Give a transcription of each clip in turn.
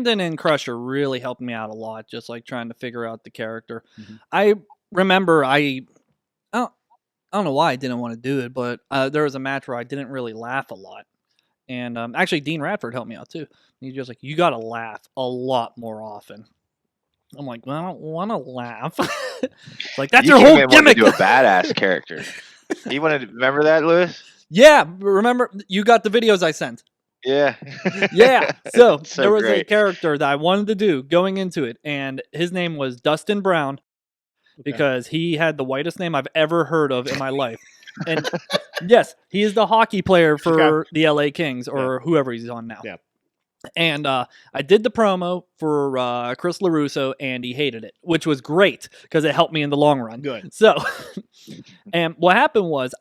Brandon and Crusher really helped me out a lot, just like trying to figure out the character. Mm-hmm. I remember I don't know why I didn't want to do it, but there was a match where I didn't really laugh a lot. And actually, Dean Radford helped me out too. He's just like, you got to laugh a lot more often. I'm like, well, I don't want to laugh. Like, that's your whole gimmick. To do a badass character. You wanted to remember that, Lewis? Yeah, remember you got the videos I sent. Yeah. Yeah. So there was great. a character that I wanted to do going into it, and his name was Dustin Brown because he had the whitest name I've ever heard of in my life. And yes, he is the hockey player for the LA Kings or whoever he's on now. Yeah. And I did the promo for Chris LaRusso, and he hated it, which was great because it helped me in the long run. Good. So, and what happened was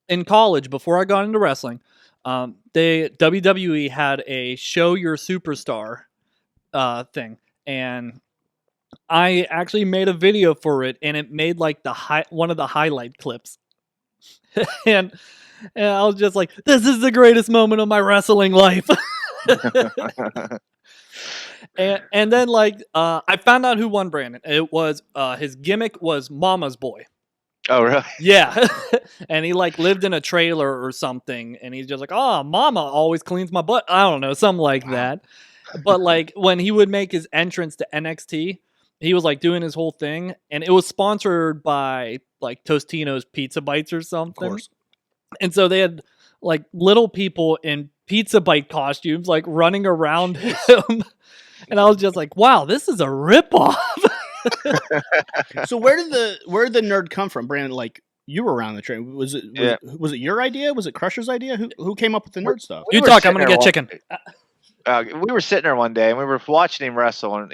in college, before I got into wrestling, WWE had a Show Your Superstar thing, and I actually made a video for it, and it made like one of the highlight clips. and I was just like, this is the greatest moment of my wrestling life. and then like I found out who won Brandon. It was his gimmick was Mama's Boy. Oh, really? Yeah. And he like lived in a trailer or something, and he's just like, oh, Mama always cleans my butt. I don't know, something like that. But like when he would make his entrance to NXT, he was like doing his whole thing, and it was sponsored by like Tostino's Pizza Bites or something. Of course. And so they had like little people in pizza bite costumes like running around him. And I was just like, wow, this is a ripoff. So where did the nerd come from, Brandon? Like, you were around the train. Was it your idea? Was it Crusher's idea? Who came up with the nerd stuff? You talk, I'm gonna get chicken. We were sitting there one day and we were watching him wrestle, and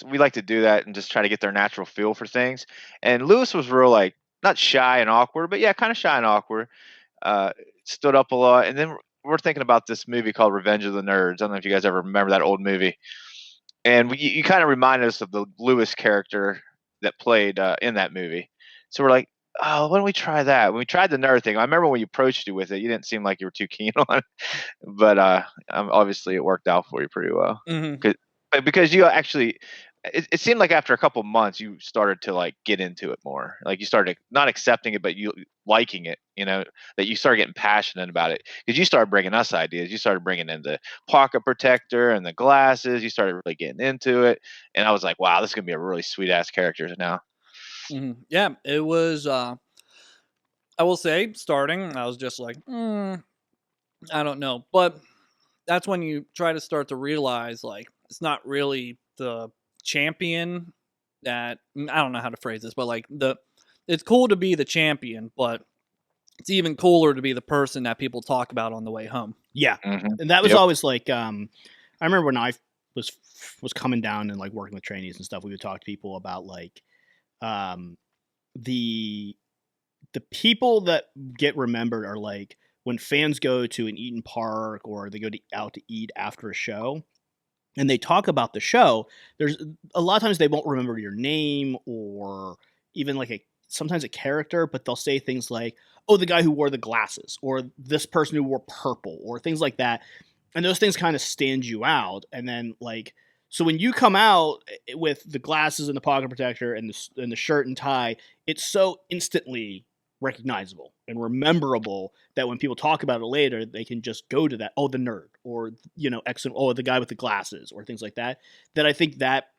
we like to do that and just try to get their natural feel for things. And Lewis was real like not shy and awkward, but yeah, kind of shy and awkward. Stood up a lot, and then we're thinking about this movie called Revenge of the Nerds. I don't know if you guys ever remember that old movie. And you kind of reminded us of the Lewis character that played in that movie. So we're like, oh, why don't we try that? When we tried the nerd thing, I remember when you approached you with it, you didn't seem like you were too keen on it. But obviously it worked out for you pretty well. Mm-hmm. Because you actually, it seemed like after a couple months, you started to like get into it more. Like you started not accepting it, but you liking it, that you started getting passionate about it. Because you started bringing us ideas. You started bringing in the pocket protector and the glasses. You started really getting into it. And I was like, wow, this is going to be a really sweet ass character now. Mm-hmm. Yeah, it was, I will say, starting, I was just like, I don't know. But that's when you try to start to realize, like, it's not really the champion that, I don't know how to phrase this, but like it's cool to be the champion, but it's even cooler to be the person that people talk about on the way home. Yeah. Mm-hmm. And that was always like, I remember when I was coming down and like working with trainees and stuff, we would talk to people about like, the people that get remembered are like when fans go to an Eaton Park or they go out to eat after a show and they talk about the show. There's a lot of times they won't remember your name or even like sometimes a character, but they'll say things like, oh, the guy who wore the glasses or this person who wore purple or things like that. And those things kind of stand you out. And then like, so when you come out with the glasses and the pocket protector and the shirt and tie, it's so instantly recognizable and rememberable that when people talk about it later, they can just go to that, oh, the nerd, or the guy with the glasses, or things like that. That I think that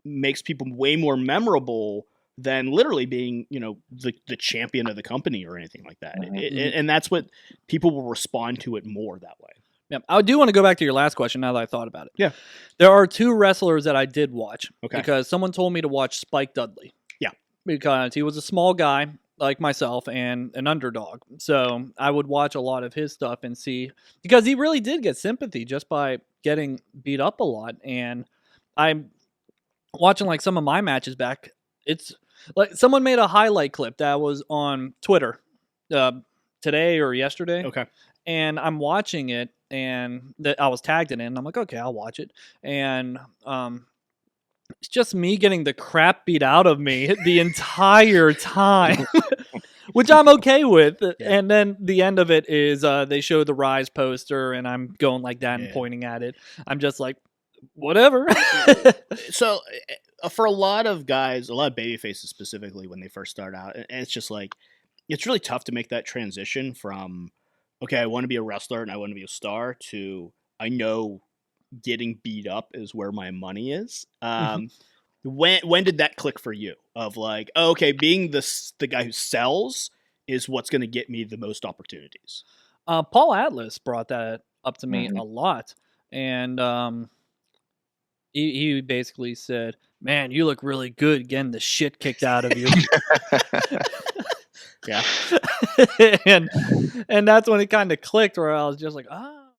makes people way more memorable than literally being, the champion of the company or anything like that. Mm-hmm. And that's what people will respond to it more that way. Yeah, I do want to go back to your last question now that I thought about it. Yeah. There are two wrestlers that I did watch. Okay. Because someone told me to watch Spike Dudley. Yeah. Because he was a small guy like myself and an underdog. So I would watch a lot of his stuff and see, because he really did get sympathy just by getting beat up a lot. And I'm watching like some of my matches back. It's like someone made a highlight clip that was on Twitter today or yesterday. Okay. And I'm watching it, and I was tagged in it, and I'm like, okay, I'll watch it. And it's just me getting the crap beat out of me the entire time, which I'm okay with. Yeah. And then the end of it is they show the Ryse poster, and I'm going like that and pointing at it. I'm just like, whatever. So for a lot of guys, a lot of baby faces specifically, when they first start out, and it's just like, it's really tough to make that transition from, okay, I want to be a wrestler and I want to be a star, to I know getting beat up is where my money is. When did that click for you? Of like, oh, okay, being the guy who sells is what's going to get me the most opportunities. Paul Atlas brought that up to me Mhm. a lot, and he basically said, "Man, you look really good getting the shit kicked out of you." Yeah. and that's when it kind of clicked, where I was just like,